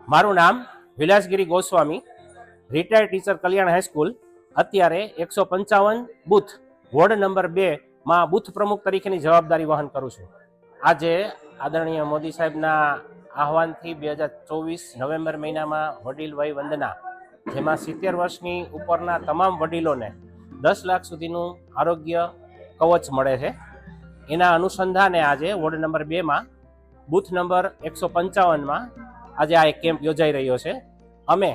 મારું નામ વિલાસગીરી Goswami, retired teacher, કલ્યાણ high school. અત્યારે 155 બુથ વોર્ડ નંબર 2 માં બુથ પ્રમુખ તરીકેની જવાબદારી વહન કરું છું. આજે આદરણીય મોદી સાહેબના આહવાનથી 2024 નવેમ્બર મહિનામાં વડીલ વય વંદના, જેમાં 70 વર્ષની ઉપરના તમામ વડીલોને 10 લાખ સુધીનું આરોગ્ય કવચ મળે છે. એના અનુસંધાને આજે વોર્ડ નંબર 2માં બુથ નંબર 155માં આજે આ એક કેમ્પ યોજાઈ રહ્યો છે. અમે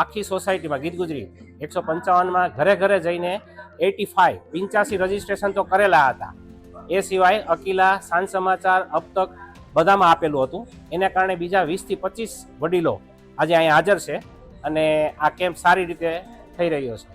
આખી સોસાયટીમાં ગીત ગુજરી 155માં ઘરે ઘરે જઈને 85 રજીસ્ટ્રેશન તો કરેલા હતા. એ સિવાય અકીલા, સાંજ સમાચાર, અબ તક બધામાં આપેલું હતું. એના કારણે બીજા 20 થી 25 વડીલો આજે અહીંયા હાજર છે અને આ કેમ્પ સારી રીતે થઈ રહ્યો છે.